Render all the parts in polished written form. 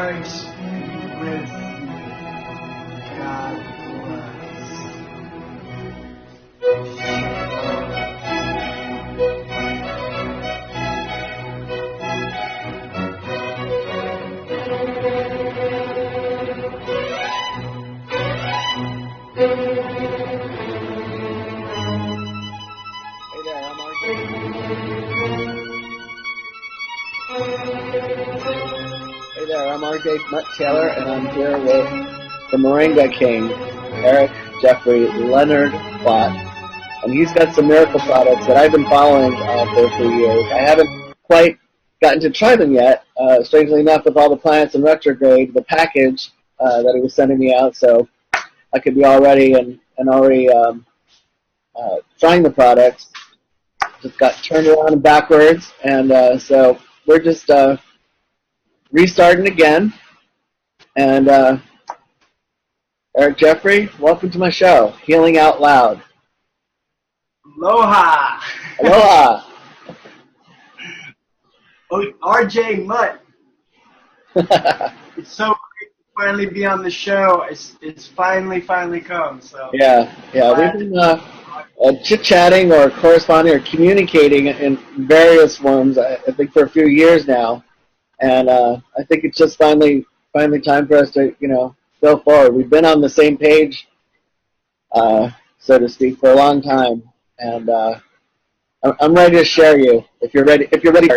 Christ with you. God bless. Hey there, I'm RJ. Hey there, I'm RJ Mutt Taylor, and I'm here with the Moringa King, Erik Jeffrey Leonard Plott, and he's got some miracle products that I've been following for a few years. I haven't quite gotten to try them yet, strangely enough, with all the planets in retrograde, the package that he was sending me out, so I could be all ready and already trying the products. Just got turned around and backwards, and so we're just restarting again. And Erik Jeffrey, welcome to my show, Healing Out Loud. Aloha. Aloha. Oh, RJ Mutt. It's so great to finally be on the show. It's finally come. So yeah, we've been chit-chatting or corresponding or communicating in various forms, I think, for a few years now. And I think it's just finally time for us to, go forward. We've been on the same page, so to speak, for a long time. And I'm ready to share you if you're ready. If you're ready.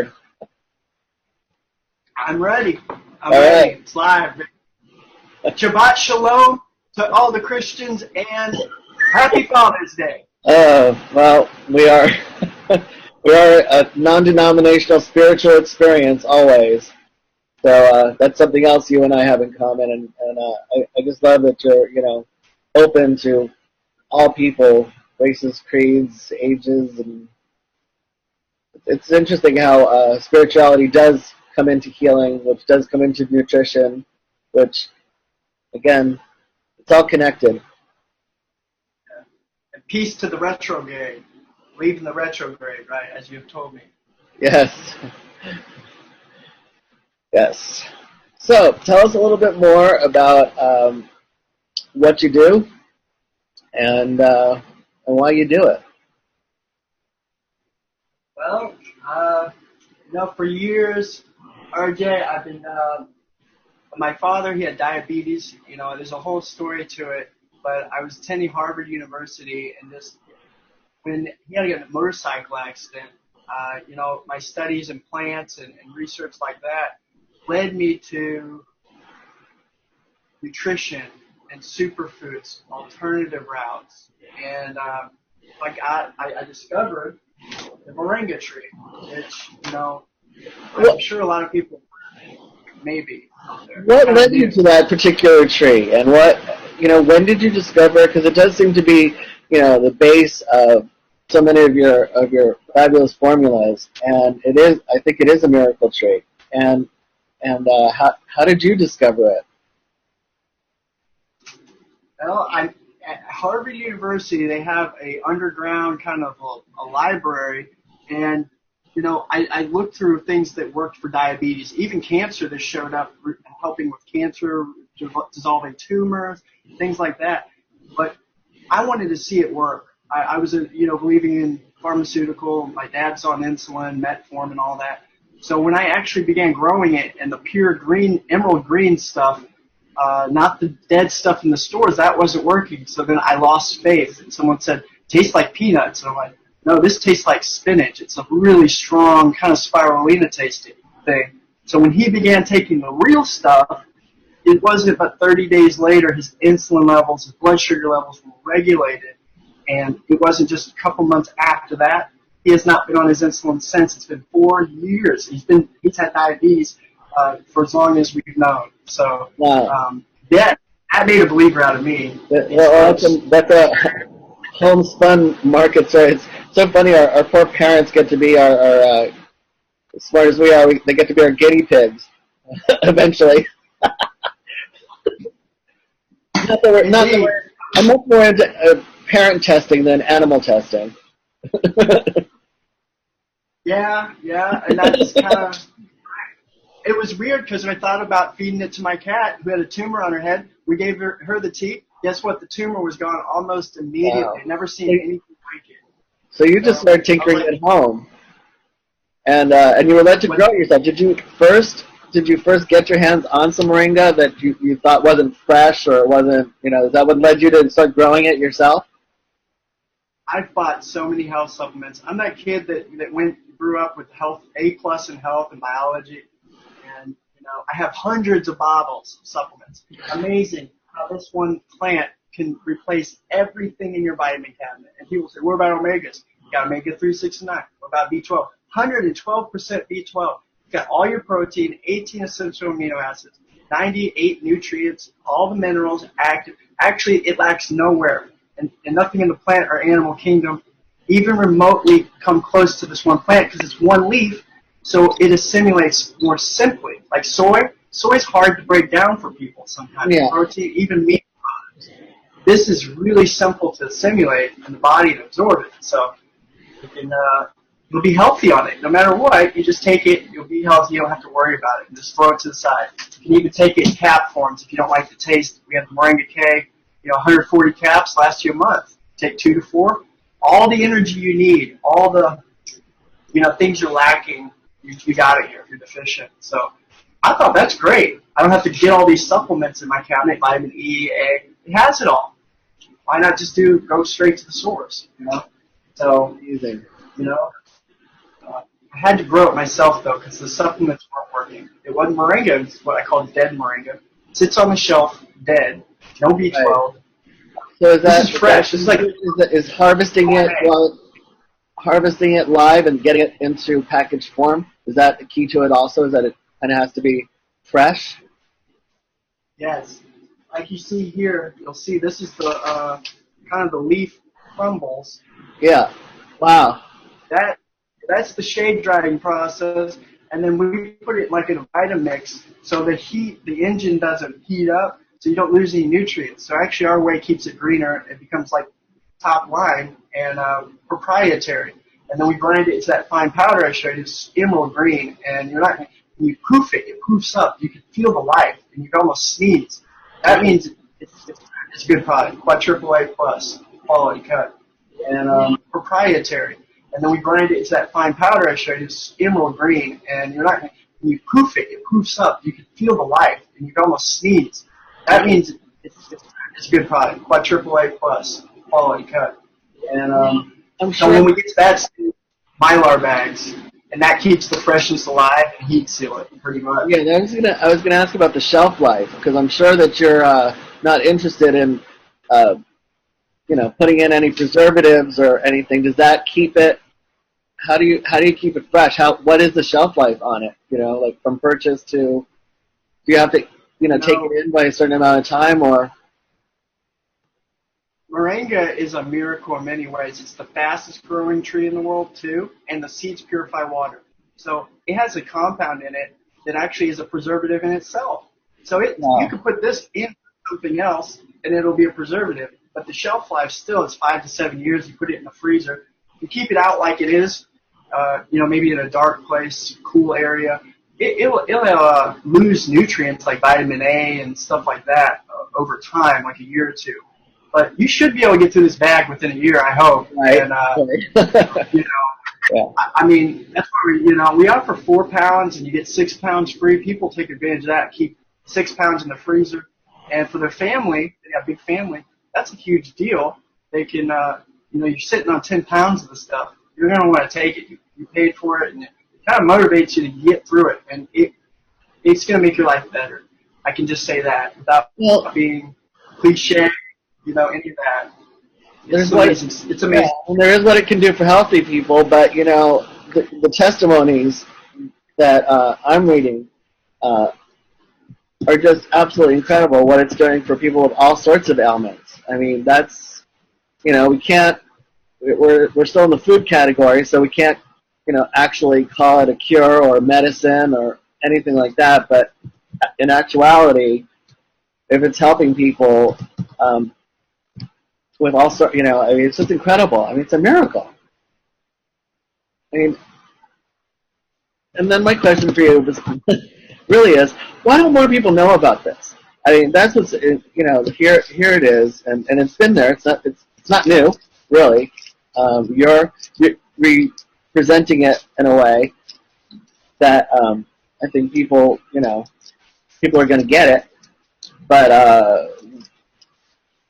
I'm ready. I'm all ready. right. It's live. Shabbat Shalom to all the Christians and Happy Father's Day. Well, we are a non-denominational spiritual experience always. So that's something else you and I have in common, and I just love that you're open to all people, races, creeds, ages, and it's interesting how spirituality does come into healing, which does come into nutrition, which again, it's all connected. And peace to the retrograde, leaving the retrograde, right, as you've told me. Yes. Yes. So, tell us a little bit more about what you do and why you do it. Well, for years, RJ, I've been. My father, he had diabetes. There's a whole story to it. But I was attending Harvard University, and when he had to get in a motorcycle accident, my studies in plants and research like that led me to nutrition and superfoods, alternative routes. And I discovered the moringa tree, which, I'm sure a lot of people maybe out there. What led you to that particular tree, and when did you discover? Because it does seem to be, the base of so many of your fabulous formulas, and I think it is a miracle tree. And how did you discover it? Well, at Harvard University, they have a underground kind of a library, and I looked through things that worked for diabetes, even cancer that showed up, helping with cancer, dissolving tumors, things like that. But I wanted to see it work. I was, believing in pharmaceutical. My dad's on insulin, metformin, and all that. So when I actually began growing it, and the pure green, emerald green stuff, not the dead stuff in the stores, that wasn't working. So then I lost faith, and someone said, tastes like peanuts. And I'm like, no, this tastes like spinach. It's a really strong kind of spirulina tasting thing. So when he began taking the real stuff, it wasn't but 30 days later his insulin levels, his blood sugar levels were regulated. And it wasn't just a couple months after that. He has not been on his insulin since. It's been 4 years. He's had diabetes for as long as we've known. So, wow. That made a believer out of me. That's a homespun market. So it's so funny. Our poor parents get to be our as smart as we are. They get to be our guinea pigs eventually. I'm much more into parent testing than animal testing. Yeah, and that's kind of it was weird because when I thought about feeding it to my cat who had a tumor on her head, we gave her the tea. Guess what? The tumor was gone almost immediately. Wow. I'd never seen anything like it. So you just started tinkering like, at home, and you were led to grow it yourself. Did you first get your hands on some moringa that you thought wasn't fresh or wasn't, is that what led you to start growing it yourself? I've bought so many health supplements. I'm that kid that grew up with A+ in health and biology, and I have hundreds of bottles of supplements. Amazing how this one plant can replace everything in your vitamin cabinet. And people say, what about omegas? You got omega 3, 6, and 9. What about B12? 112% B12. You got all your protein, 18 essential amino acids, 98 nutrients, all the minerals active. Actually, it lacks nowhere. And nothing in the plant or animal kingdom even remotely come close to this one plant because it's one leaf, so it assimilates more simply. Like soy is hard to break down for people sometimes. Yeah. Protein, even meat products. This is really simple to assimilate in the body and absorb it. So you'll be healthy on it. No matter what, you just take it, you'll be healthy, you don't have to worry about it. And just throw it to the side. You can even take it in cap forms if you don't like the taste. We have the Moringa King, 140 caps last you a month. Take 2 to 4. All the energy you need, all the things you're lacking, you got it here if you're deficient. So I thought that's great. I don't have to get all these supplements in my cabinet, vitamin E, A. It has it all. Why not just go straight to the source, So, Amazing. I had to grow it myself, though, because the supplements weren't working. It wasn't moringa. It's what I call dead moringa. It sits on the shelf, dead. No B12. Right. So this is fresh. Is harvesting it live and getting it into packaged form? Is that the key to it also? Is that it kind of has to be fresh? Yes. Like you see here, you'll see this is the kind of the leaf crumbles. Yeah. Wow. That's the shade drying process, and then we put it like in a Vitamix so the engine doesn't heat up, so you don't lose any nutrients. So actually our way keeps it greener. It becomes like top line and proprietary. And then we grind it to that fine powder I showed you. It's emerald green, and when you poof it, it poofs up. You can feel the life, and you can almost sneeze. That means it's a good product. Quadruple A plus quality cut and proprietary. And then we grind it to that fine powder I showed you. It's emerald green, and when you poof it, it poofs up. You can feel the life, and you can almost sneeze. That means it's a good product. Quadruple A plus quality cut. And I'm so sure when we get to that stage, Mylar bags, and that keeps the freshness alive and heat seal it pretty much. Yeah, I was gonna ask about the shelf life, because I'm sure that you're not interested in putting in any preservatives or anything. Does that keep it? How do you keep it fresh? What is the shelf life on it? Like from purchase to, do you have to take it in by a certain amount of time, or? Moringa is a miracle in many ways. It's the fastest growing tree in the world too, and the seeds purify water. So it has a compound in it that actually is a preservative in itself. So you could put this in something else and it'll be a preservative, but the shelf life still is 5 to 7 years. You put it in the freezer, you keep it out like it is, maybe in a dark place, cool area. It'll lose nutrients like vitamin A and stuff like that over time, like a year or two. But you should be able to get through this bag within a year, I hope. Right. And, Yeah. I mean, that's why we offer 4 pounds and you get 6 pounds free. People take advantage of that, keep 6 pounds in the freezer. And for their family, they have a big family, that's a huge deal. They can, you're sitting on 10 pounds of the stuff. You're going to want to take it. You paid for it, and it kind of motivates you to get through it. And it's going to make your life better. I can just say that without being cliche. Any of that. It's amazing. It's amazing. Yeah, and there is what it can do for healthy people, but the testimonies that I'm reading are just absolutely incredible. What it's doing for people with all sorts of ailments. I mean, that's we can't. We're still in the food category, so we can't actually call it a cure or medicine or anything like that. But in actuality, if it's helping people. With all sorts, it's just incredible. I mean, it's a miracle. I mean, and then my question for you was, really is. Why don't more people know about this? I mean, that's what's, you know, here it is, and it's been there. It's not new, really. You're presenting it in a way that I think people, you know, people are going to get it. But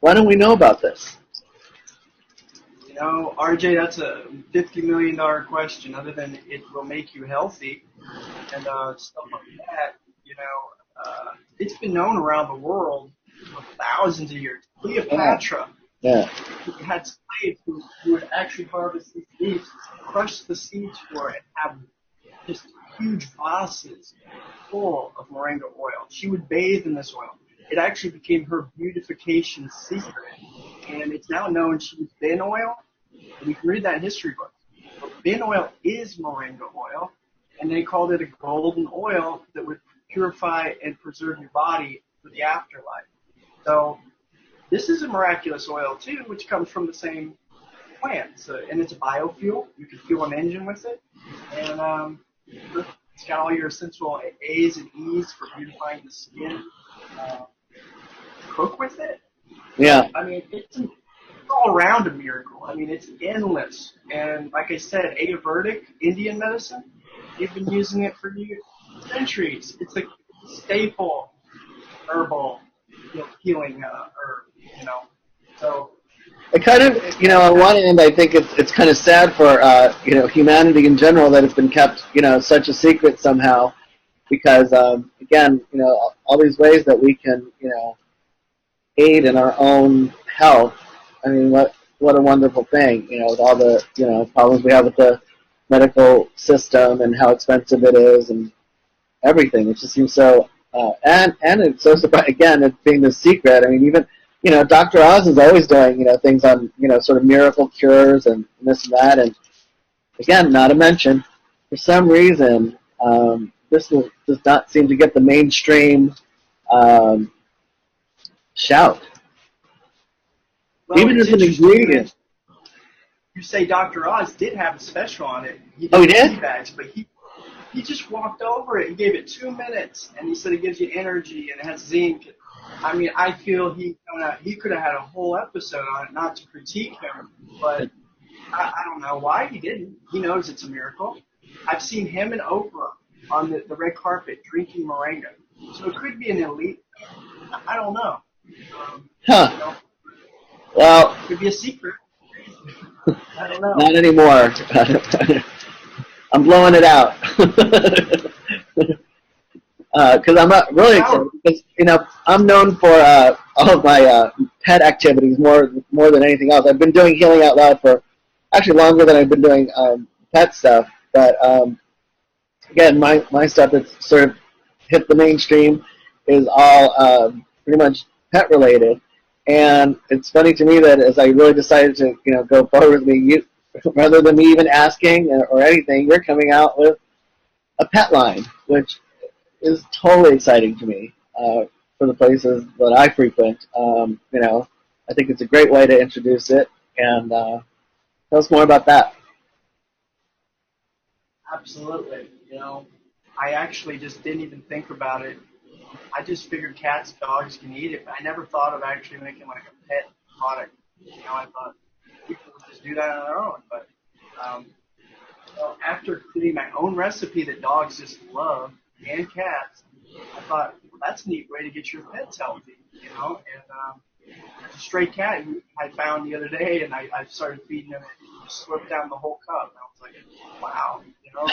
why don't we know about this? You know, RJ, that's a $50 million question. Other than it will make you healthy and stuff like that, you know, it's been known around the world for thousands of years. Cleopatra, Yeah. who had slaves who would actually harvest these leaves, crush the seeds for it, and have just huge glasses full of moringa oil. She would bathe in this oil. It actually became her beautification secret, and it's now known she was bin oil, and you can read that in history books. But bin oil is moringa oil, and they called it a golden oil that would purify and preserve your body for the afterlife. So this is a miraculous oil too, which comes from the same plant. So, and it's a biofuel. You can fuel an engine with it, and it's got all your essential A's and E's for beautifying the skin. Cook with it. Yeah. I mean, it's all around a miracle. I mean, it's endless. And like I said, Ayurvedic, Indian medicine, they've been using it for centuries. It's a staple herbal healing herb, you know. So it kind of, you know, on one end, I think it's kind of sad for, you know, humanity in general that it's been kept, you know, such a secret somehow, because, again, you know, all these ways that we can, you know, aid in our own health. I mean, what a wonderful thing, you know, with all the, you know, problems we have with the medical system and how expensive it is and everything. It just seems so, and it's so surprising, again, it's being the secret. I mean, even, you know, Dr. Oz is always doing, you know, things on, you know, sort of miracle cures and this and that. And again, not to mention, for some reason, this does not seem to get the mainstream shout. well, Even as an ingredient. You say Dr. Oz did have a special on it. He Oh, he did? tea bags, but he just walked over it. He gave it 2 minutes, and he said it gives you energy and it has zinc. I mean, I feel he could have had a whole episode on it, not to critique him, but I don't know why he didn't. He knows it's a miracle. I've seen him and Oprah on the red carpet drinking moringa. So it could be an elite. I don't know. Huh. You know, Well, it could be a secret. I don't know. not anymore. I'm blowing it out. Because I'm not really excited. Because, you know, I'm known for all of my pet activities more than anything else. I've been doing Healing Out Loud for actually longer than I've been doing pet stuff. But again, my stuff that's sort of hit the mainstream is all pretty much pet related. And it's funny to me that as I really decided to, you know, go forward with me, rather than me even asking or anything, you're coming out with a pet line, which is totally exciting to me for the places that I frequent. You know, I think it's a great way to introduce it. And tell us more about that. Absolutely. You know, I actually just didn't even think about it. I just figured cats, dogs can eat it, but I never thought of actually making like a pet product. You know, I thought people would just do that on their own. But well, after creating my own recipe that dogs just love and cats, I thought, well, that's a neat way to get your pets healthy. You know, and there's a stray cat I found the other day, and I started feeding him. And he slurped down the whole cup. And I was like, wow, you know.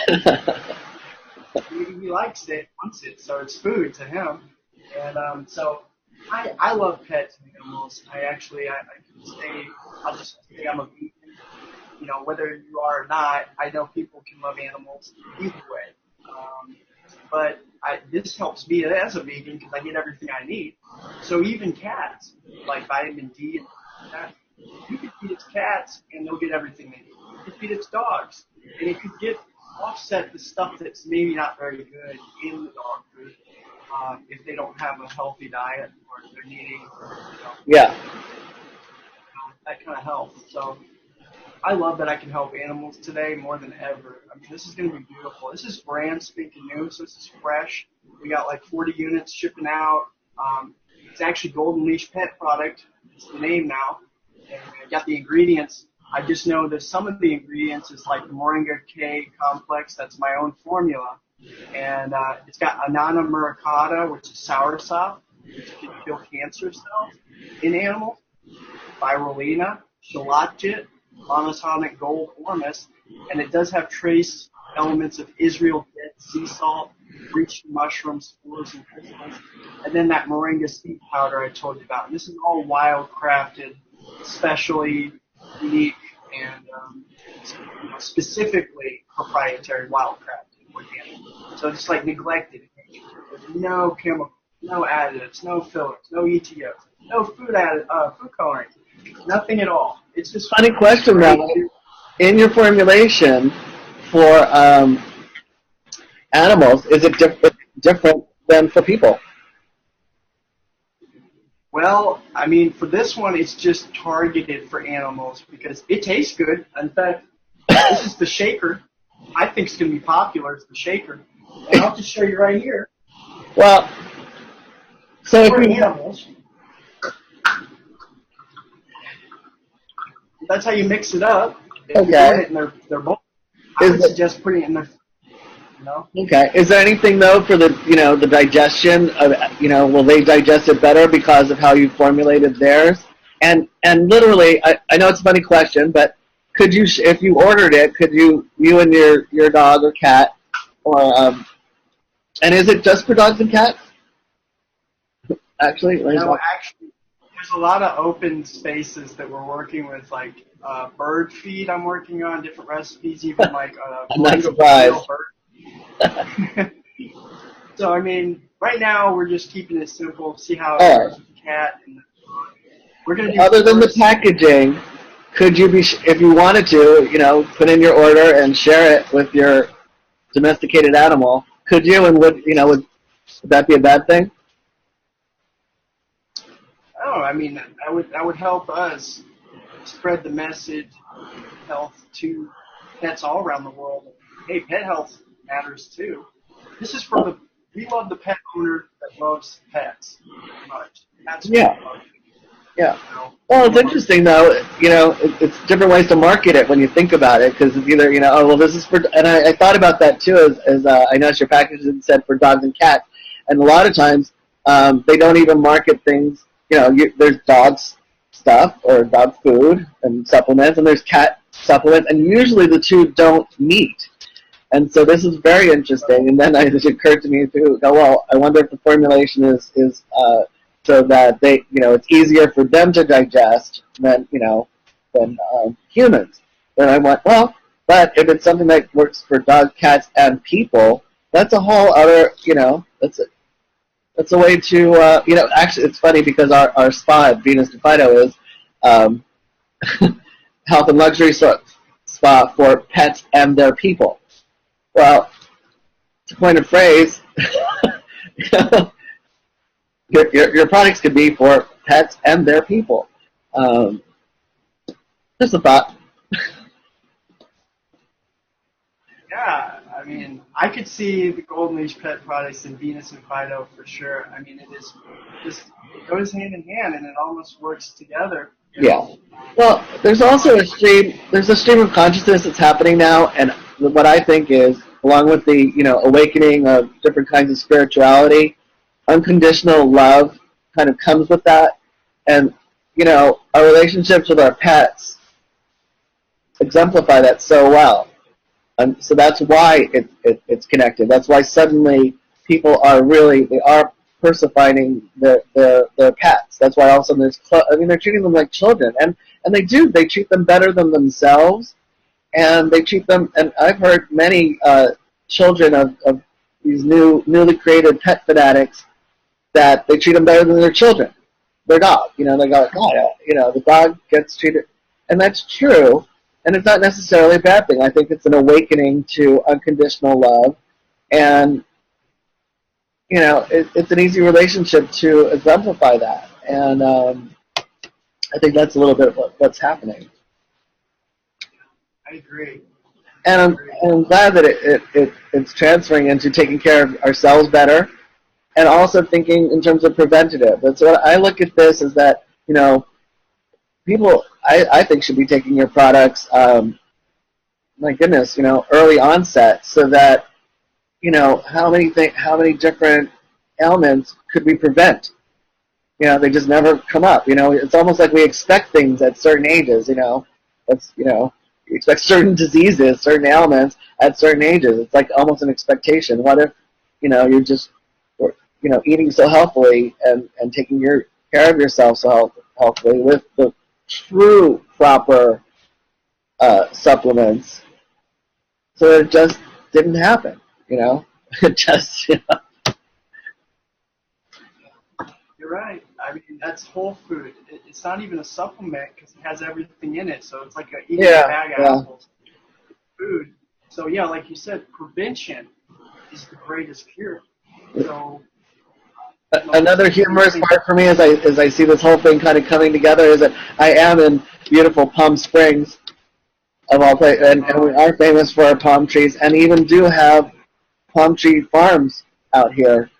He likes it, wants it, so it's food to him. And so I love pets and animals. I can say, I'll just say I'm a vegan. You know, whether you are or not, I know people can love animals either way. But this helps me as a vegan because I get everything I need. So even cats, like vitamin D and that, you could feed its cats and they'll get everything they need. You could feed its dogs and it could get offset the stuff that's maybe not very good in the dog food if they don't have a healthy diet or if they're needing, that kind of health. So I love that I can help animals today more than ever. I mean, this is going to be beautiful. This is brand spanking new, so this is fresh. We got like 40 units shipping out. It's actually Golden Leash Pet product. It's the name now. And I got the ingredients. I just know that some of the ingredients is like the Moringa K complex. That's my own formula. And it's got Anana muricata, which is soursop, which can kill cancer cells in animals. Spirulina, shallotjet, monosonic gold ormus, and it does have trace elements of Israel dead sea salt, bleached mushrooms, spores, and crystals, and then that moringa seed powder I told you about. And this is all wild crafted, specially unique, and specifically proprietary wild crafted organic. So it's like neglected. There's no chemical, no additives, no fillers, no ETOs, no food coloring, nothing at all. It's just funny question though. In your formulation for animals, is it different than for people? Well, I mean, for this one, it's just targeted for animals because it tastes good. In fact, this is the shaker. I think it's going to be popular. It's the shaker. And I'll just show you right here. Well, so for animals, that's how you mix it up. If okay. You're doing it in their bowl, I would suggest putting it in their. Okay. Is there anything though for the the digestion of will they digest it better because of how you formulated theirs? And literally, I know it's a funny question, but could you, if you ordered it, could you and your dog or cat, or and is it just for dogs and cats? Actually, actually, there's a lot of open spaces that we're working with, like bird feed. I'm working on different recipes, even like I'm not surprised. So I mean, right now we're just keeping it simple. See how it goes with the cat. And we're gonna do. Other than the packaging, could you be, if you wanted to, put in your order and share it with your domesticated animal? Could you, and would that be a bad thing? Oh, I mean, that would help us spread the message of health to pets all around the world. Hey, pet health matters too. This is for we love the pet owner that loves pets much. That's yeah. Well, it's interesting though. It's different ways to market it when you think about it, because it's either oh well, this is for, and I thought about that too, as I noticed your package said for dogs and cats, and a lot of times they don't even market things. There's dog stuff or dog food and supplements, and there's cat supplements, and usually the two don't meet. And so this is very interesting. And then it occurred to me to go, well, I wonder if the formulation is so that they, it's easier for them to digest than humans. Then I went, well, but if it's something that works for dogs, cats, and people, that's a whole other, that's a way to, actually it's funny because our spa at Venus de Fido is health and luxury spa for pets and their people. Well, to coin a phrase, your products could be for pets and their people. Just a thought. Yeah, I mean, I could see the Golden Leash Pet products in Venus and Fido for sure. I mean, it goes hand in hand, and it almost works together. Yeah. Well, there's also a stream of consciousness that's happening now, and what I think is, along with the awakening of different kinds of spirituality, unconditional love kind of comes with that, and our relationships with our pets exemplify that so well. And so that's why it's connected. That's why suddenly people are persifying their pets. That's why all of a sudden they're treating them like children, and they treat them better than themselves, and they treat them. And I've heard many children of these newly created pet fanatics that they treat them better than their children, their dog. They go, God, the dog gets treated, and that's true. And it's not necessarily a bad thing. I think it's an awakening to unconditional love, and it's an easy relationship to exemplify that. And I think that's a little bit of what's happening. I agree. And I'm glad that it's transferring into taking care of ourselves better, and also thinking in terms of preventative. That's what I look at this as that, you know, people I think should be taking your products, my goodness, you know, early onset, so that, you know, how many different ailments could we prevent? You know, they just never come up. You know, it's almost like we expect things at certain ages. You know, that's, you know, you expect certain diseases, certain ailments at certain ages. It's like almost an expectation. What if, you know, you're just, you know, eating so healthily and taking care of yourself so healthily with the true proper supplements, so it just didn't happen. You know, it just, you know. You're right. I mean, that's whole food. It's not even a supplement because it has everything in it. So it's like eating a bag of apples. Food. So yeah, like you said, prevention is the greatest cure. So another humorous part for me as I see this whole thing kind of coming together is that I am in beautiful Palm Springs, of all places, and we are famous for our palm trees, and even do have palm tree farms out here.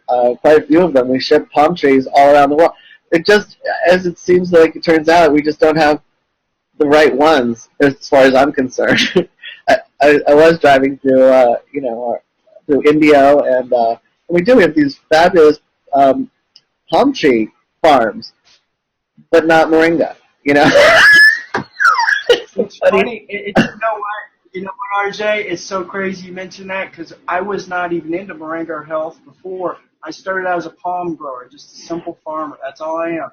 Quite a few of them. We ship palm trees all around the world. It just, as it seems like it turns out, we just don't have the right ones, as far as I'm concerned. I was driving through, you know, through Indio, and we have these fabulous palm tree farms, but not moringa. You know. It's funny. You know what? You know what, RJ? It's so crazy you mentioned that because I was not even into moringa or health before. I started out as a palm grower, just a simple farmer. That's all I am.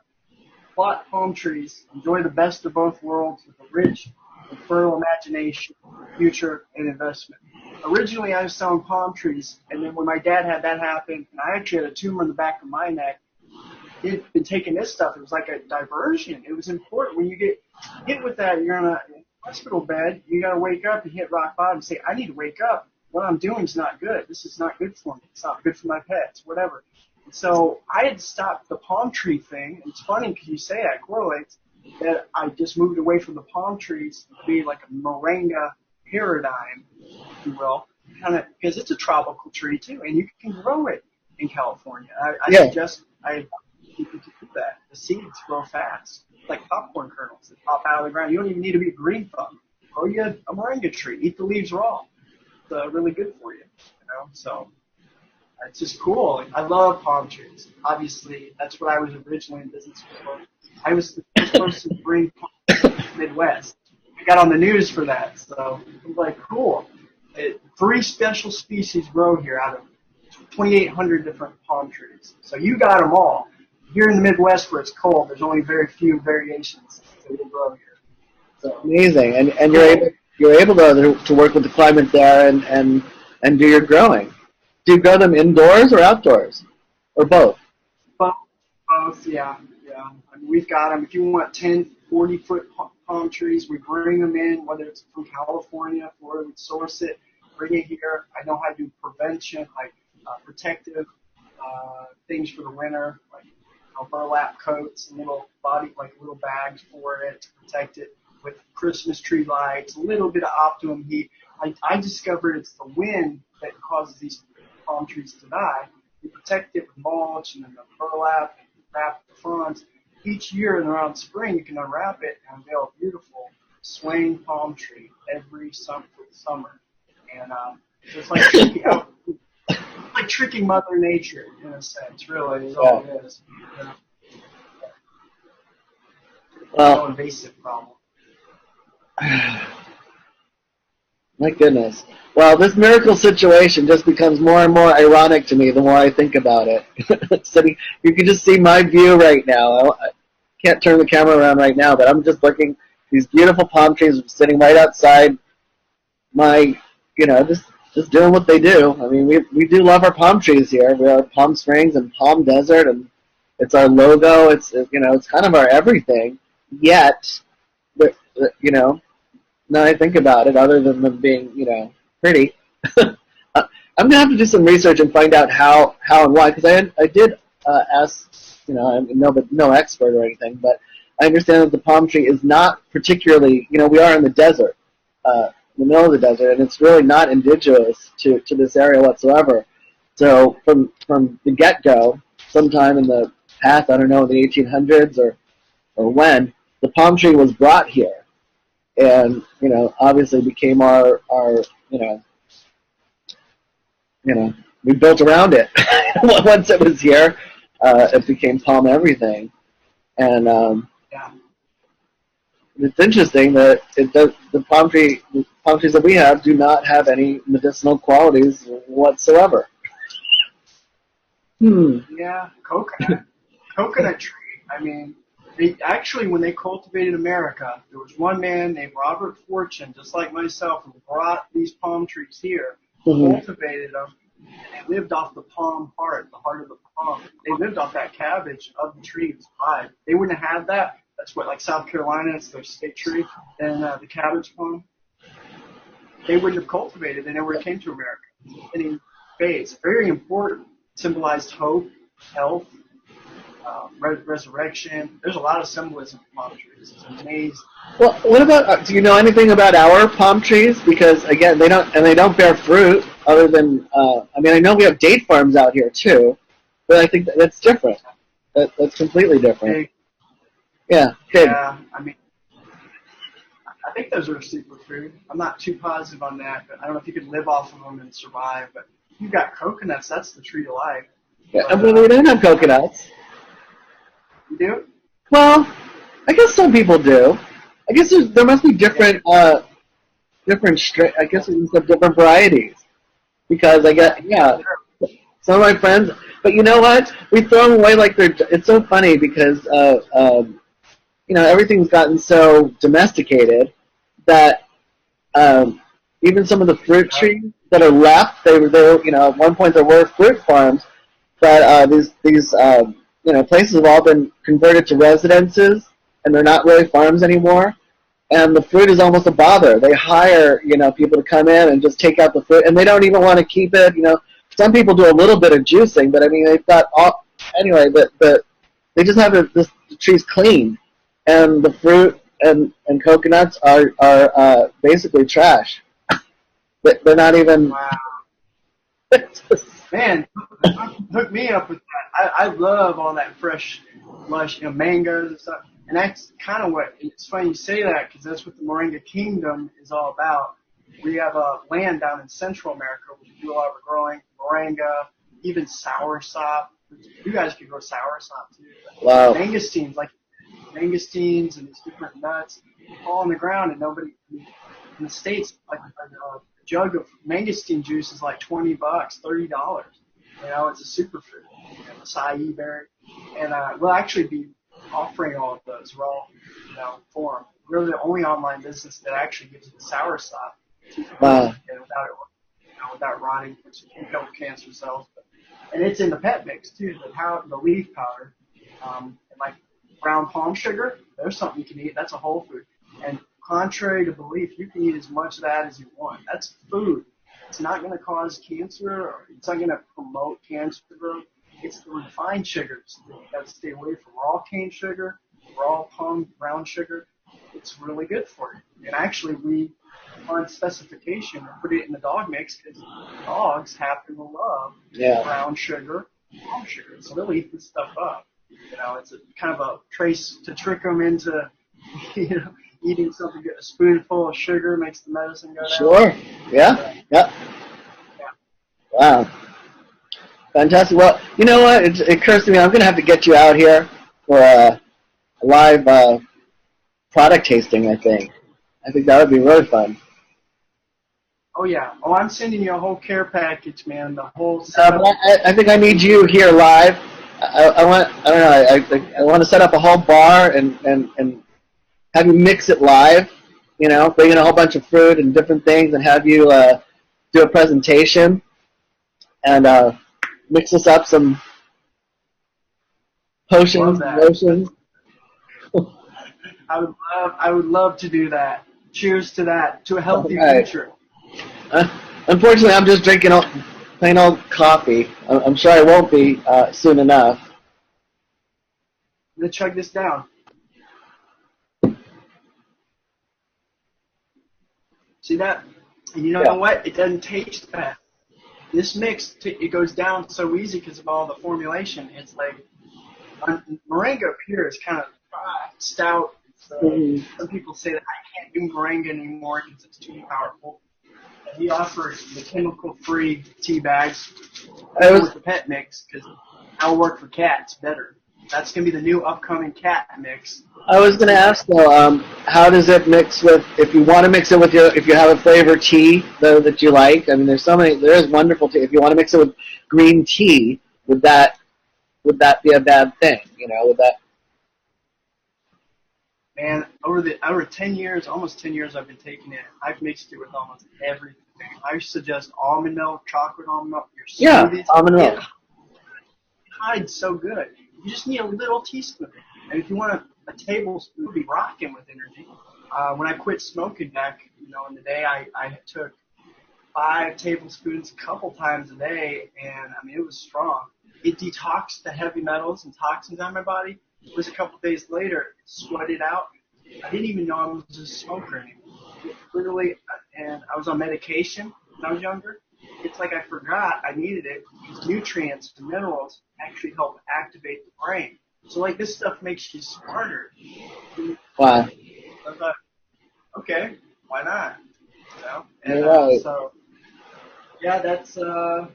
Plot palm trees, enjoy the best of both worlds with a rich and fertile imagination, future, and investment. Originally, I was selling palm trees, and then when my dad had that happen, and I actually had a tumor in the back of my neck, he'd been taking this stuff. It was like a diversion. It was important. When you get hit with that, you're in a hospital bed, you got to wake up and hit rock bottom and say, I need to wake up. What I'm doing is not good. This is not good for me. It's not good for my pets, whatever. And so I had stopped the palm tree thing. And it's funny because you say that correlates, that I just moved away from the palm trees to be like a moringa paradigm, if you will, kind of, because it's a tropical tree too, and you can grow it in California. I suggest people to do that. The seeds grow fast. It's like popcorn kernels that pop out of the ground. You don't even need to be a green thumb. Grow you a moringa tree. Eat the leaves raw. It's really good for you, you know. So it's just cool. I love palm trees. Obviously, that's what I was originally in business for. I was the first person to bring palm trees to the Midwest. I got on the news for that. So I was like, cool. 3 special species grow here out of 2,800 different palm trees. So you got them all. Here in the Midwest where it's cold, there's only very few variations that will grow here. So amazing, and you're able to work with the climate there and do your growing. Do you grow them indoors or outdoors, or both? Both, yeah. I mean, we've got them. If you want 10, 40-foot palm trees, we bring them in, whether it's from California, Florida, we source it, bring it here. I know how to do prevention, like protective things for the winter, like burlap coats and little bags for it to protect it with Christmas tree lights, a little bit of optimum heat. I discovered it's the wind that causes these palm trees to die. You protect it with mulch and then the burlap and wrap the fronds. Each year and around spring, you can unwrap it and unveil a beautiful swaying palm tree every summer. And so it's like tricking Mother Nature in a sense, really, is all it is. You know? Well, no invasive problem. My goodness. Well, this miracle situation just becomes more and more ironic to me the more I think about it. So you can just see my view right now. I can't turn the camera around right now, but I'm just looking. These beautiful palm trees sitting right outside my, just doing what they do. I mean, we do love our palm trees here. We are Palm Springs and Palm Desert, and it's our logo. It's kind of our everything. Yet, now I think about it, other than them being, pretty, I'm gonna have to do some research and find out how and why. Because I did ask, I'm no expert or anything, but I understand that the palm tree is not particularly, we are in the desert, in the middle of the desert, and it's really not indigenous to this area whatsoever. So from the get-go, sometime in the past, I don't know, in the 1800s or when, the palm tree was brought here, and obviously became our we built around it. Once it was here, it became palm everything, and Yeah. it's interesting that the palm trees that we have do not have any medicinal qualities whatsoever. Yeah, coconut tree. I mean, they actually, when they cultivated America, there was one man named Robert Fortune, just like myself, who brought these palm trees here, cultivated them, and they lived off the palm heart, the heart of the palm. They lived off that cabbage of the tree to survive. They wouldn't have had that. That's what, like South Carolina, it's their state tree, and the cabbage palm. They wouldn't have cultivated. They never came to America. Any phase, very important. Symbolized hope, health, resurrection. There's a lot of symbolism in palm trees. It's amazing. Well, what about? Do you know anything about our palm trees? Because again, they don't bear fruit other than. I know we have date farms out here too, but I think that's different. That's completely different. Big. Yeah. Big. Yeah. I think those are superfood. I'm not too positive on that, but I don't know if you could live off of them and survive. But if you've got coconuts, that's the tree of life. Yeah. We don't have coconuts. You do? Well, I guess some people do. I guess there must be different I guess we have different varieties because some of my friends. But you know what? We throw them away like they're. It's so funny because everything's gotten so domesticated that even some of the fruit trees that are left, they were at one point there were fruit farms, but these places have all been converted to residences, and they're not really farms anymore. And the fruit is almost a bother. They hire people to come in and just take out the fruit, and they don't even want to keep it. Some people do a little bit of juicing, but I mean they've got all anyway. They just have the trees clean, and the fruit and coconuts are basically trash. They're not even. Wow. Man, hook me up with that. I love all that fresh, lush, mangoes and stuff. And that's kind of what, it's funny you say that because that's what the Moringa Kingdom is all about. We have land down in Central America where we do a lot of growing, moringa, even soursop. You guys can grow soursop too. Wow. Mangosteens and these different nuts fall on the ground, and nobody in the States, like a jug of mangosteen juice is like $20, $30. It's a superfood. Acai berry, and we'll actually be offering all of those raw, form. We're the only online business that actually gives you the soursop. Wow. And without rotting, which can kill cancer cells. And it's in the pet mix too. The leaf powder, and like brown palm sugar. There's something you can eat. That's a whole food. And contrary to belief, you can eat as much of that as you want. That's food. It's not going to cause cancer, or it's not going to promote cancer growth. It's the refined sugars that you got to stay away from. Raw cane sugar, raw palm brown sugar. It's really good for you. And actually, we, on specification, put it in the dog mix because dogs happen to love brown sugar, palm sugar. So they'll eat this stuff up. It's a kind of a trace to trick them into, eating something. Get a spoonful of sugar makes the medicine go down. Sure. Yeah. Wow. Fantastic. Well, you know what? It occurs to me I'm going to have to get you out here for a live product tasting, I think. I think that would be really fun. Oh, yeah. Oh, I'm sending you a whole care package, man. The whole I think I need you here live. I want to set up a whole bar and have you mix it live, bring in a whole bunch of fruit and different things and have you do a presentation and mix us up some potions, lotions. I would love to do that. Cheers to that, to a healthy future. Unfortunately, I'm just drinking plain old coffee. I'm sure I won't be soon enough. I'm going to chug this down. See that? And you know what? It doesn't taste bad. this mix, it goes down so easy because of all the formulation. It's like Moringa Pure is kind of stout. So some people say that I can't do Moringa anymore because it's too powerful. And he offers the chemical-free tea bags with the pet mix because that'll work for cats better. That's going to be the new upcoming cat mix. I was going to ask though, how does it mix with, if you want to mix it with if you have a flavored tea though that you like, I mean there is wonderful tea. If you want to mix it with green tea, would that be a bad thing? You know, would that? Man, over 10 years, almost 10 years I've been taking it, I've mixed it with almost everything. I suggest almond milk, chocolate almond milk, your smoothies. Almond milk. It hides so good. You just need a little teaspoon. And if you want a tablespoon, you'll be rocking with energy. When I quit smoking back, in the day, I took 5 tablespoons a couple times a day, and I mean, it was strong. It detoxed the heavy metals and toxins on my body. It was a couple days later, it sweated out. I didn't even know I was a smoker anymore. Literally, and I was on medication when I was younger. It's like I forgot I needed it. These nutrients and minerals actually help activate the brain. So, like, this stuff makes you smarter. Wow. I thought, okay, why not? And right. so, yeah, that's kind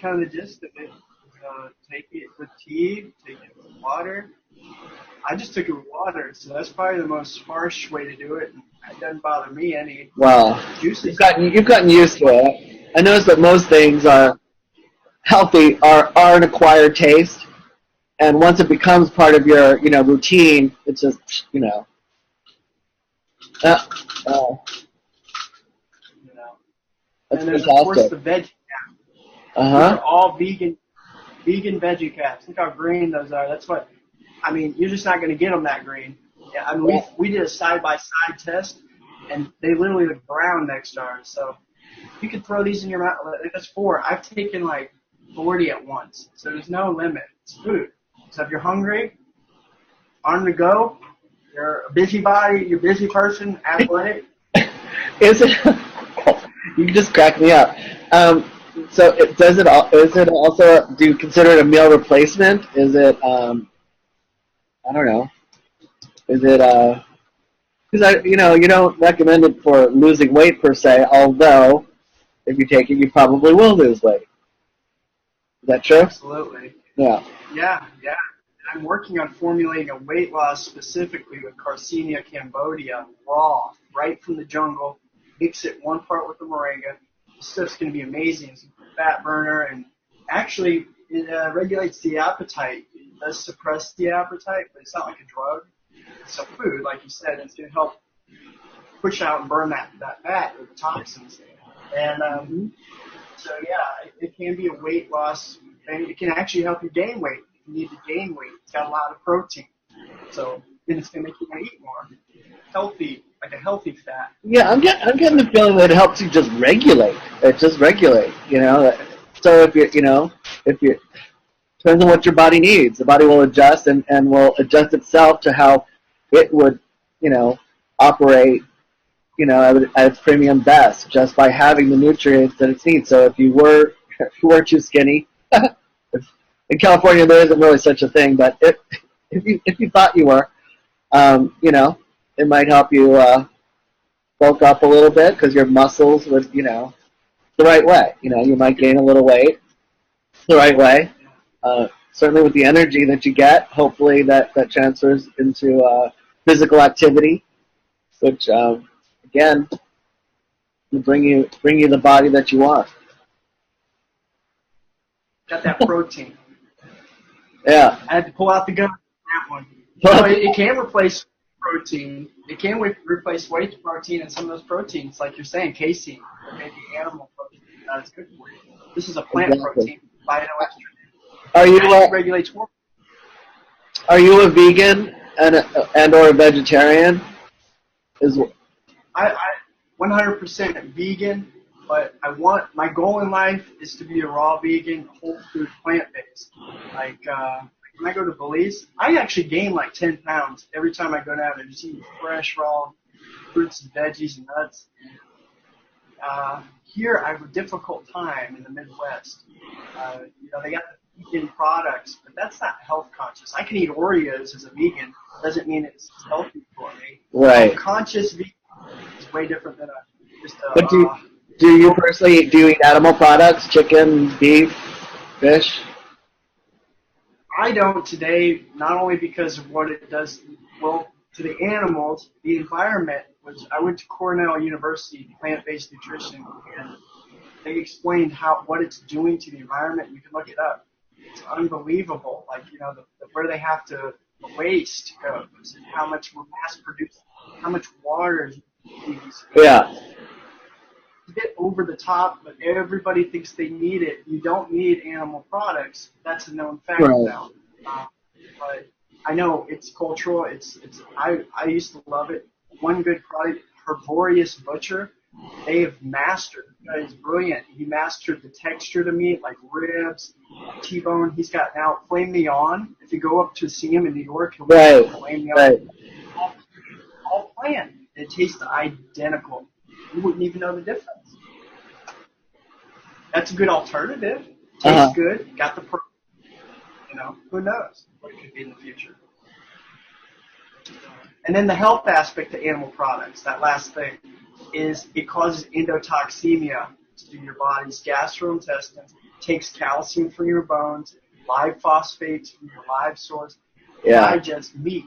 of the gist of it. Take it with tea, take it with water. I just took it with water, so that's probably the most harsh way to do it. It doesn't bother me any. Well, juices. you've gotten used to it. I noticed that most things are healthy are an acquired taste, and once it becomes part of your routine, it's just That's and there's fantastic. Of course the veggie caps. These are all vegan veggie caps. Look how green those are. That's what I mean. You're just not going to get them that green. Yeah, I mean we did a side-by-side test, and they literally look brown next to ours. So you can throw these in your mouth. That's 4. I've taken like 40 at once. So there's no limit. It's food. So if you're hungry, on the go, you're a busybody, you're a busy person, athletic. Is it? You just crack me up. So is it also? Do you consider it a meal replacement? Is it? I don't know. Is it? Because you don't recommend it for losing weight per se. Although, if you take it, you probably will lose weight. Is that true? Absolutely. Yeah. Yeah. I'm working on formulating a weight loss specifically with Carcinia cambodia raw, right from the jungle. Mix it 1 part with the moringa. This stuff's going to be amazing. It's a fat burner, and actually it regulates the appetite. It does suppress the appetite, but it's not like a drug. It's a food, like you said. It's going to help push out and burn that fat or the toxins. And so, yeah, it can be a weight loss, and it can actually help you gain weight. If you need to gain weight, it's got a lot of protein. So then it's going to make you want to eat more. Healthy, like a healthy fat. Yeah, I'm getting the feeling that it helps you just regulate. It just regulate, So if you depends on what your body needs. The body will adjust and will adjust itself to how it would, operate, at its premium best just by having the nutrients that it needs. So if you were too skinny, in California there isn't really such a thing, but if you thought you were, it might help you bulk up a little bit because your muscles would, the right way. You might gain a little weight the right way. Certainly with the energy that you get, hopefully that transfers into physical activity, which again will bring you the body that you want. Got that protein. Yeah. I had to pull out the gun on that one. It can replace protein. It can replace whey protein and some of those proteins, like you're saying, casein, or maybe animal protein. That is good for you. This is a plant protein, phytoestrogen. Are you regulates hormones. Are you a vegan and or a vegetarian? I 100% vegan, but my goal in life is to be a raw vegan, whole food, plant-based. Like when I go to Belize, I actually gain like 10 pounds every time I go down there. Just eating fresh, raw fruits and veggies and nuts. here I have a difficult time in the Midwest. They got the vegan products, but that's not health conscious. I can eat Oreos as a vegan. Doesn't mean it's healthy for me. Right. Conscious vegan is way different than just a. But do you personally eat animal products, chicken, beef, fish? I don't today, not only because of what it does, well, to the animals, the environment. I went to Cornell University, plant-based nutrition, and they explained what it's doing to the environment. You can look it up. It's unbelievable. Like, where they have to waste goes, and how much we're mass producing, how much water is used. Yeah. It's a bit over the top, but everybody thinks they need it. You don't need animal products. That's a known fact now. But I know it's cultural. I used to love it. One good product, Herbaceous Butcher, they have mastered. It's brilliant. He mastered the texture of the meat, like ribs, T-bone. He's got now Flame Me On. If you go up to see him in New York, he'll be Flame Me On. Right. All plant. It tastes identical. You wouldn't even know the difference. That's a good alternative. Tastes good. Got the protein. Who knows what it could be in the future. And then the health aspect to animal products, that last thing, is it causes endotoxemia to your body's gastrointestines, takes calcium from your bones, live phosphates from your live source, digest meat.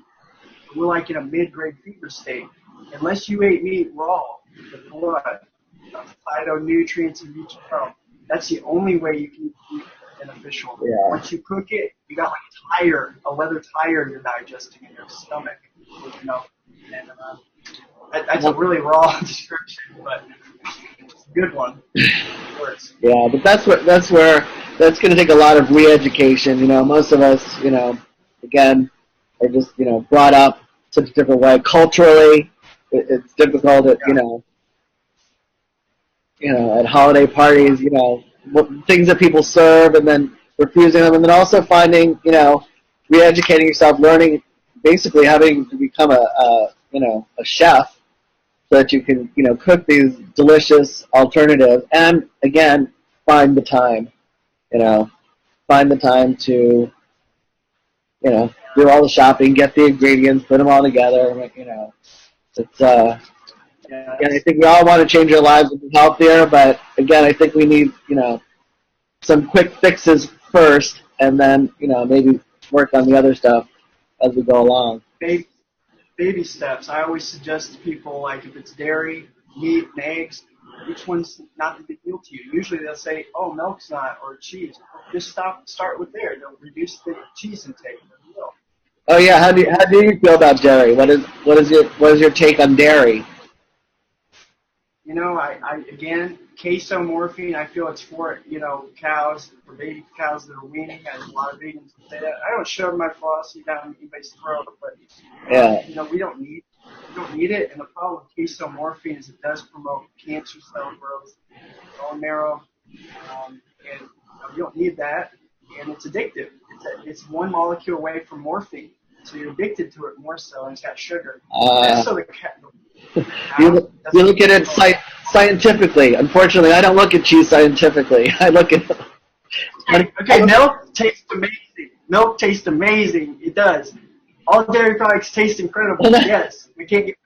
We're like in a mid-grade fever state. Unless you ate meat raw, the blood, the phytonutrients and nutrients, that's the only way you can eat beneficial. Yeah. Once you cook it, you got like a leather tire you're digesting in your stomach. And that's a really raw description, but it's a good one. Yeah, but that's going to take a lot of re-education. Most of us, again, are just, brought up such a different way. Culturally, it's difficult at, at holiday parties, things that people serve and then refusing them, and then also finding, re-educating yourself, learning, basically having to become a chef so that you can, cook these delicious alternatives, and again, find the time, to, do all the shopping, get the ingredients, put them all together, it's, again, I think we all want to change our lives and be healthier, but again, I think we need, some quick fixes first, and then, maybe work on the other stuff as we go along. Baby steps. I always suggest to people, like, if it's dairy, meat, and eggs, which one's not a big deal to you? Usually they'll say, oh, milk's not, or cheese. Just start with there. They'll reduce the cheese intake. Oh yeah, how do you feel about dairy? What is your take on dairy? I again, casomorphine, I feel it's for, cows, for baby cows that are weaning, as a lot of vegans say that. I don't shove my flossie down anybody's throat, but, we don't need it, and the problem with casomorphine is it does promote cancer cell growth, bone marrow, and you don't need that, and it's addictive. It's one molecule away from morphine, so you're addicted to it more so, and it's got sugar. You look at it scientifically. Unfortunately, I don't look at cheese scientifically. I look at okay, milk tastes amazing. Milk tastes amazing. It does. All dairy products taste incredible. Yes, we can't get.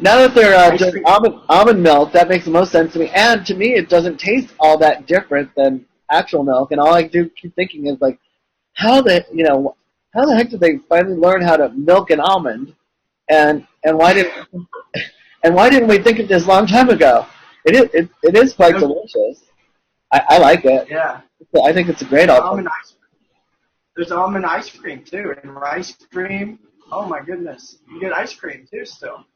Now that they're just almond milk, that makes the most sense to me. And to me, it doesn't taste all that different than actual milk. And all I keep thinking is like, how the heck did they finally learn how to milk an almond? And why didn't we think of this a long time ago? It is quite delicious. I like it. Yeah. I think it's a great alternative. There's almond ice cream too, and ice cream. Oh my goodness, you get ice cream too still.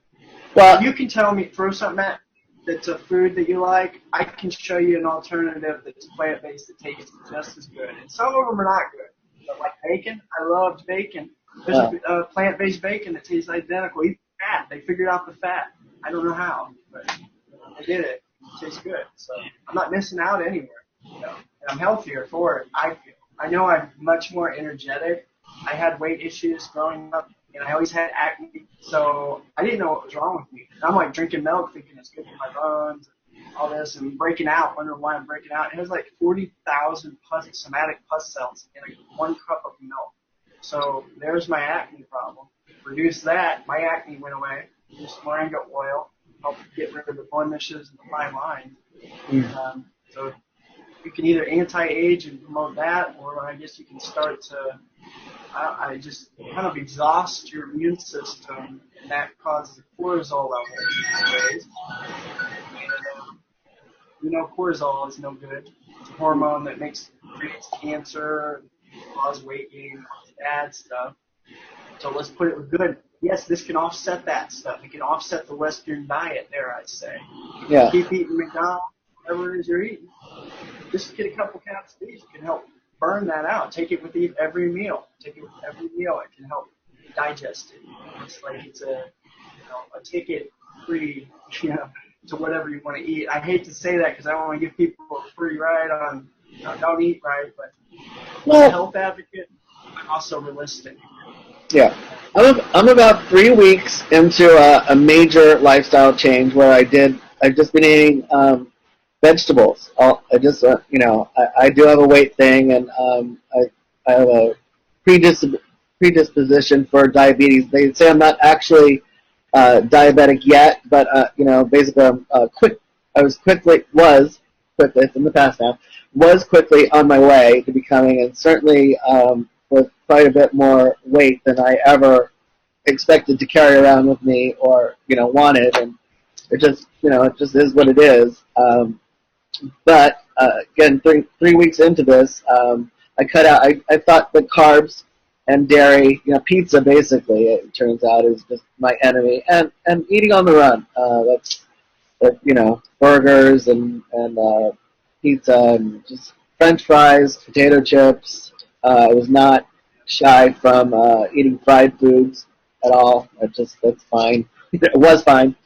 Well, you can tell me, throw something at that's a food that you like. I can show you an alternative that's plant-based that tastes just as good, and some of them are not good. But like bacon, I loved bacon. There's a plant-based bacon that tastes identical. Even fat, they figured out the fat. I don't know how, but they did it. It tastes good. So I'm not missing out anywhere. And I'm healthier for it. I know I'm much more energetic. I had weight issues growing up, and I always had acne, so I didn't know what was wrong with me. And I'm like drinking milk thinking it's good for my bones. all this and breaking out, wondering why I'm breaking out. It has like 40,000 somatic pus cells in like 1 cup of milk. So there's my acne problem. Reduce that, my acne went away. Use moringa oil, help get rid of the blemishes and the fine lines. So you can either anti-age and promote that, or I guess you can start to, I just kind of exhaust your immune system, and that causes cortisol levels to raise. You know, cortisol is no good. It's a hormone that creates cancer, causes weight gain, causes bad stuff. So let's put it good. Yes, this can offset that stuff. It can offset the Western diet, dare I say. Yeah. Keep eating McDonald's, whatever it is you're eating. Just get a couple caps of these. It can help burn that out. Take it with every meal. Take it with every meal. It can help digest it. It's like it's a ticket free, to whatever you want to eat. I hate to say that because I don't want to give people a free ride on don't eat right, but as a health advocate, I'm also realistic. Yeah. I'm about 3 weeks into a major lifestyle change where I've just been eating vegetables. I just, I do have a weight thing, and I have a predisposition for diabetes. They say I'm not actually diabetic yet, but basically it's in the past now, was quickly on my way to becoming, and certainly with quite a bit more weight than I ever expected to carry around with me or wanted, and it just is what it is. But again, three weeks into this, I cut out. I thought that carbs and dairy, pizza basically, it turns out, is just my enemy. And eating on the run, burgers and pizza and just French fries, potato chips. I was not shy from eating fried foods at all. That's fine. It was fine.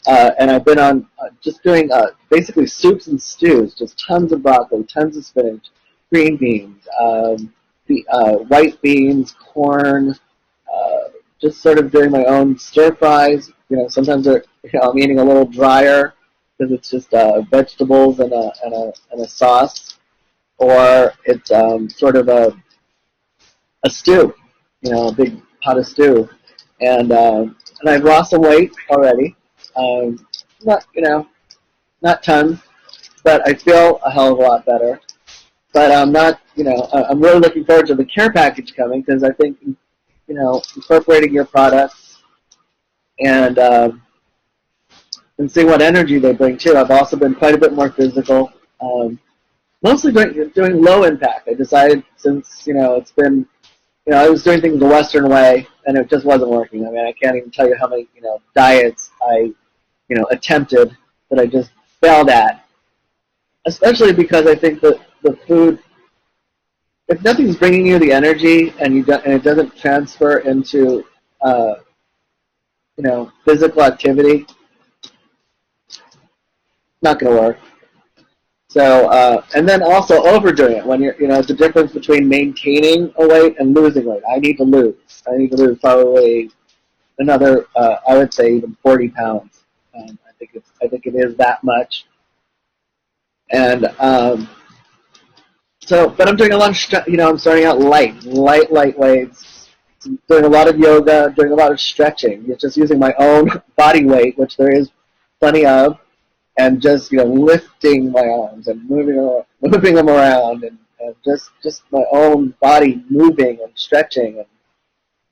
And I've been on just doing basically soups and stews, just tons of broccoli, tons of spinach, green beans, white beans, corn, just sort of doing my own stir fries. Sometimes I'm eating a little drier because it's just vegetables and a sauce, or it's sort of a stew, a big pot of stew, and I've lost some weight already. Not tons, but I feel a hell of a lot better. But I'm not, I'm really looking forward to the care package coming, because I think, incorporating your products and see what energy they bring too. I've also been quite a bit more physical, mostly doing low impact. I decided, since it's been, I was doing things the Western way, and it just wasn't working. I mean, I can't even tell you how many diets I attempted that I just failed at. Especially because I think that the food, if nothing's bringing you the energy and it doesn't transfer into physical activity, not going to work. So and then also overdoing it, when you're it's the difference between maintaining a weight and losing weight. I need to lose probably another I would say even 40 pounds. I think it is that much. And but I'm doing a lot of I'm starting out light weights, doing a lot of yoga, doing a lot of stretching. It's just using my own body weight, which there is plenty of, and just lifting my arms and moving them around, and just my own body moving and stretching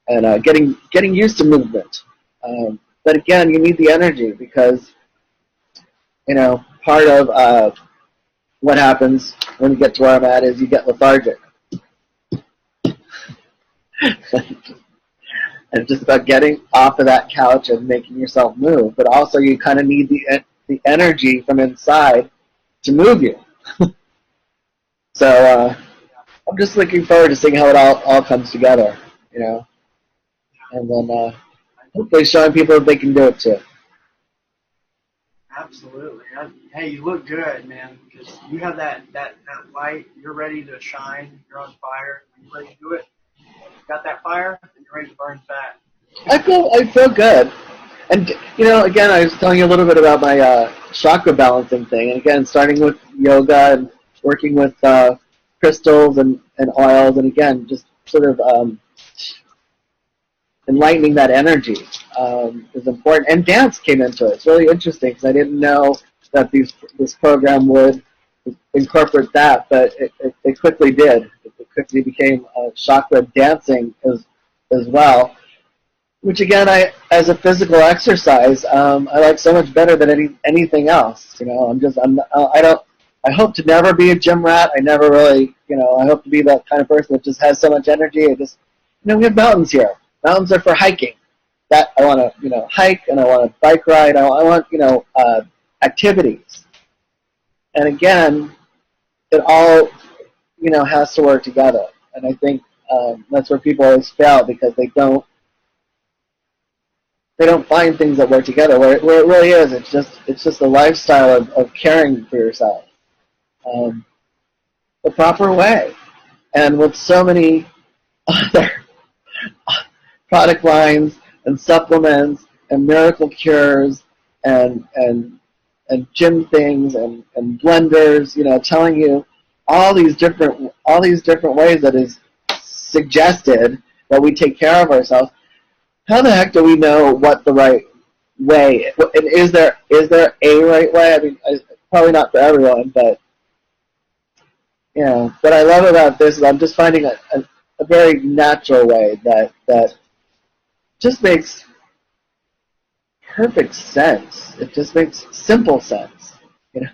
and getting used to movement. But again, you need the energy, because part of what happens when you get to where I'm at is you get lethargic. And it's just about getting off of that couch and making yourself move. But also you kind of need the energy from inside to move you. So I'm just looking forward to seeing how it all comes together, and then hopefully showing people that they can do it too. Absolutely. Hey, you look good, man, because you have that light. You're ready to shine. You're on fire. You're ready to do it. You got that fire, and you're ready to burn fat. I feel good. And, again, I was telling you a little bit about my chakra balancing thing. And, again, starting with yoga and working with crystals and oils. And, again, just sort of enlightening that energy is important. And dance came into it. It's really interesting because I didn't know that this program would incorporate that, but it quickly did. It quickly became chakra dancing as well, which again, as a physical exercise, I like so much better than anything else. I hope to never be a gym rat. I never really, I hope to be that kind of person that just has so much energy. We have mountains here. Mountains are for hiking. That I want to, hike, and I want to bike ride. I want, activities. And again, it all, has to work together. And I think that's where people always fail because they don't find things that work together. Where it really is, it's just a lifestyle of caring for yourself, the proper way. And with so many other product lines and supplements and miracle cures and gym things and blenders, telling you all these different ways that is suggested that we take care of ourselves. How the heck do we know what the right way is? And is there a right way? I mean, probably not for everyone, but what I love about this is I'm just finding a very natural way that just makes perfect sense. It just makes simple sense, and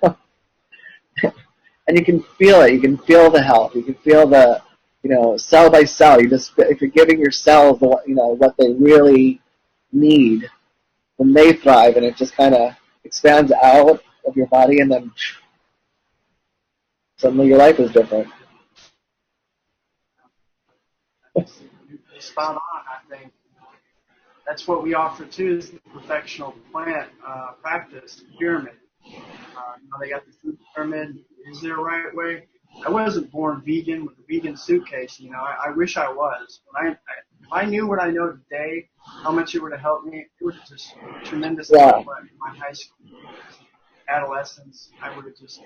you can feel it. You can feel the health. You can feel the, cell by cell. If you're giving your cells what they really need, then they thrive, and it just kind of expands out of your body, and then suddenly your life is different. Spot on, I think. That's what we offer too, is the perfectional plant practice pyramid. They got the food pyramid. Is there a right way? I wasn't born vegan with a vegan suitcase. I wish I was. If I knew what I know today, how much it would have helped me, it would have just tremendously helped my high school adolescence. I would have just.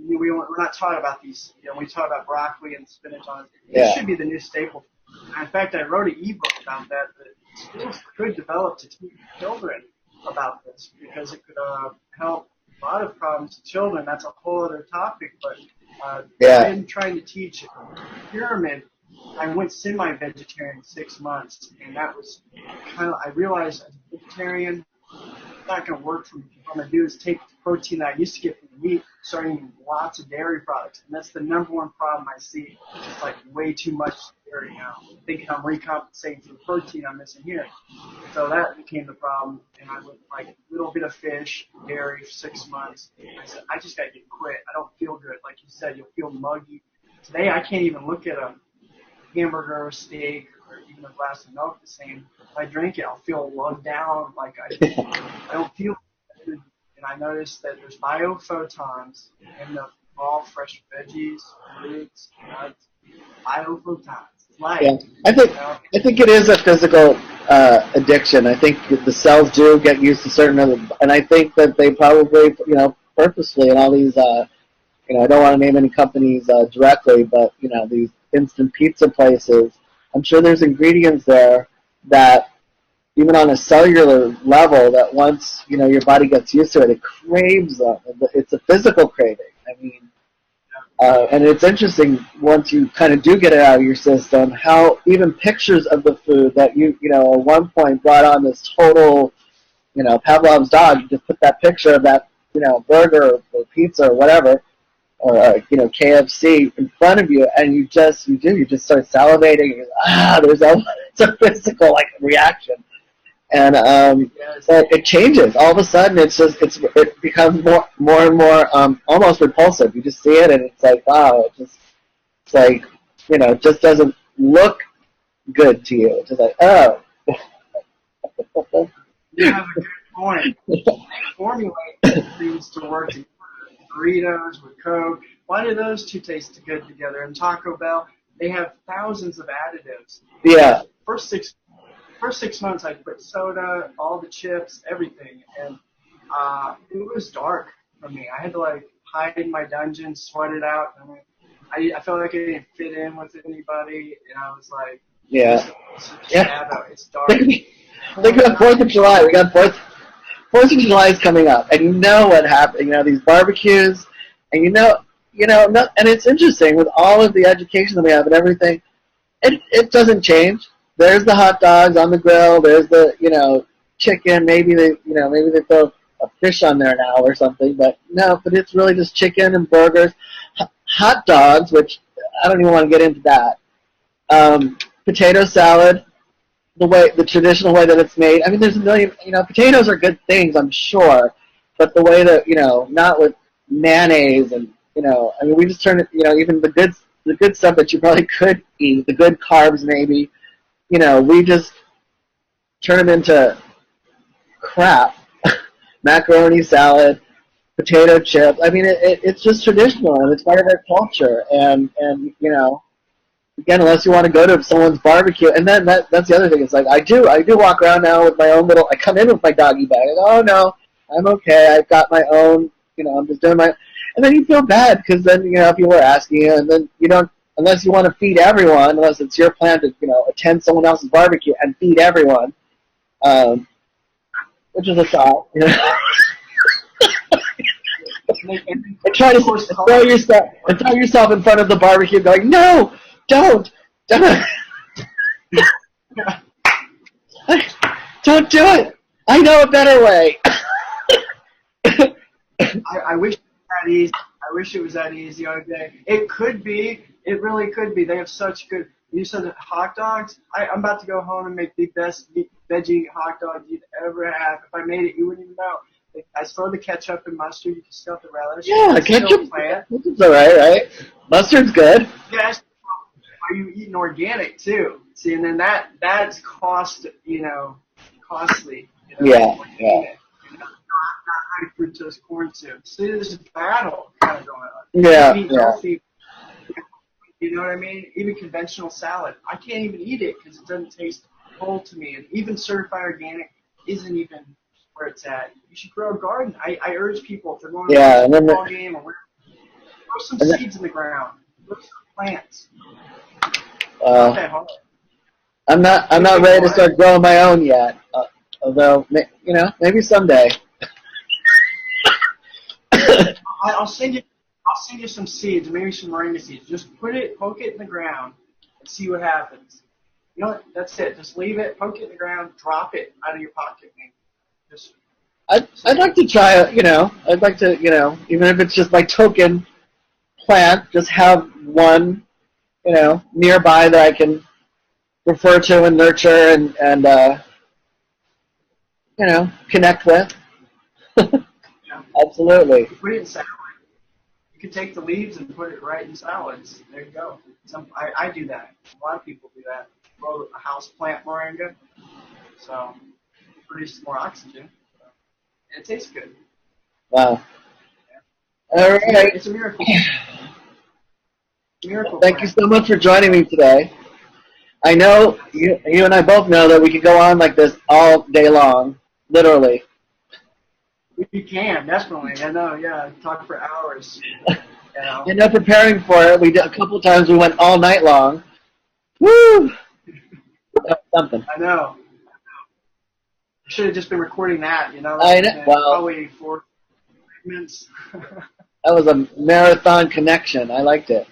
We're not taught about these. We talk about broccoli and spinach on it. This should be the new staple. In fact, I wrote an ebook about that schools could develop to teach children about this because it could help a lot of problems to children. That's a whole other topic, but I'm trying to teach pyramid. I went semi-vegetarian 6 months, and that was I realized as a vegetarian, it's not going to work for me. What I'm going to do is take the protein that I used to get from meat, start eating lots of dairy products. And that's the number one problem I see. It's like way too much dairy now. Thinking I'm recompensating for the protein I'm missing here. So that became the problem. And I went like a little bit of fish, dairy for 6 months. And I said, I just got to get quit. I don't feel good. Like you said, you'll feel muggy. Today I can't even look at a hamburger or steak or even a glass of milk the same. If I drink it, I'll feel lugged down. Like I don't feel good. And I noticed that there's biophotons in the raw fresh veggies, fruits, nuts, biophotons. It's light. Yeah, I think it is a physical addiction. I think that the cells do get used to certain other, and I think that they probably, purposely, and all these, I don't want to name any companies directly, but these instant pizza places, I'm sure there's ingredients there that even on a cellular level, that once your body gets used to it, it craves them. It's a physical craving. I mean, and it's interesting once you kind of do get it out of your system, how even pictures of the food that you at one point brought on this total, Pavlov's dog. You just put that picture of that burger or pizza or whatever, or KFC in front of you, and you just start salivating. And there's it's a physical reaction. And it changes. All of a sudden, it becomes more and more almost repulsive. You just see it, and it's like, wow, it just doesn't look good to you. It's just like, oh. You have a good point. Formulate things to work together. Doritos with Coke. Why do those two taste good together? And Taco Bell, they have thousands of additives. Yeah. First 6 first 6 months I quit soda, all the chips, everything, and it was dark for me. I had to like hide in my dungeon, sweat it out. And I felt like I didn't fit in with anybody, and I was like, yeah. it's a Yeah. shadow. It's dark. Think about 4th of July. We got 4th of July is coming up, and you know what happened. You know, these barbecues, and you know, and it's interesting with all of the education that we have and everything. It doesn't change. There's the hot dogs on the grill. There's the chicken. Maybe they throw a fish on there now or something. But no, but it's really just chicken and burgers, hot dogs, which I don't even want to get into that. Potato salad, the traditional way that it's made. I mean, there's a million. Potatoes are good things, I'm sure, but the way that not with mayonnaise and I mean, we just turn it. Even the good stuff that you probably could eat, the good carbs maybe. We just turn them into crap. Macaroni salad, potato chips. I mean, it's just traditional and it's part of our culture. And again, unless you want to go to someone's barbecue, and then that's the other thing. It's like I do walk around now with my own little. I come in with my doggy bag. Oh no, I'm okay. I've got my own. I'm just doing my. And then you feel bad because then people are asking you, and then you don't. Unless you want to feed everyone, unless it's your plan to attend someone else's barbecue and feed everyone, which is a thought. And try to throw yourself in front of the barbecue, going, no, don't do it. I know a better way. I wish it was that easy. I wish it was that easy, RJ. It could be. It really could be. They have such good. You said hot dogs. I'm about to go home and make the best veggie hot dog you'd ever have. If I made it, you wouldn't even know. I throw the ketchup and mustard. You can stuff the relish. Yeah, ketchup's all right? Mustard's good. Yes. Are you eating organic too? See, and then that's costly. Yeah. Not high fructose corn syrup. See, there's a battle kind of going on. Yeah. Healthy, you know what I mean? Even conventional salad, I can't even eat it because it doesn't taste whole to me. And even certified organic isn't even where it's at. You should grow a garden. I urge people if they're going to a football game or throw some seeds in the ground. Grow some plants. Not that hard. I'm not ready to start growing my own yet. Although maybe someday. I'll send you some seeds, maybe some moringa seeds. Just poke it in the ground, and see what happens. You know what? That's it. Just leave it, poke it in the ground, drop it out of your pocket, maybe. I'd like to try it. I'd like to, even if it's just my token plant, just have one, nearby that I can refer to and nurture and connect with. Absolutely. Put it in salad. You can take the leaves and put it right in salads. There you go. I do that. A lot of people do that. Grow a house plant moringa, so it produces more oxygen. And it tastes good. Wow. Yeah. All right. It's a miracle. Thank you so much for joining me today. I know you and I both know that we could go on like this all day long, literally. We can, definitely. I know, yeah. Talk for hours. Preparing for it, a couple times we went all night long. Woo! Something. I know. Should have just been recording that, I know. Well, probably 4 minutes. That was a marathon connection. I liked it.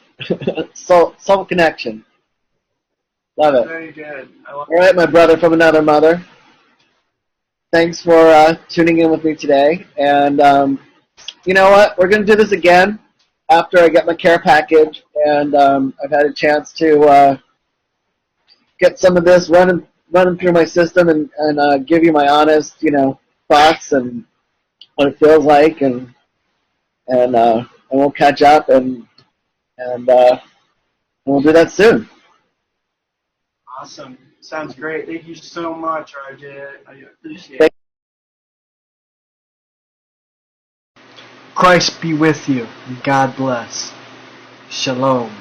Soul connection. Love it. Very good. All right, my brother from another mother. Thanks for tuning in with me today. And you know what? We're going to do this again after I get my care package. And I've had a chance to get some of this running through my system and give you my honest, thoughts and what it feels like. And we'll catch up and we'll do that soon. Awesome. Sounds great. Thank you so much, RJ. I appreciate it. Christ be with you. God bless. Shalom.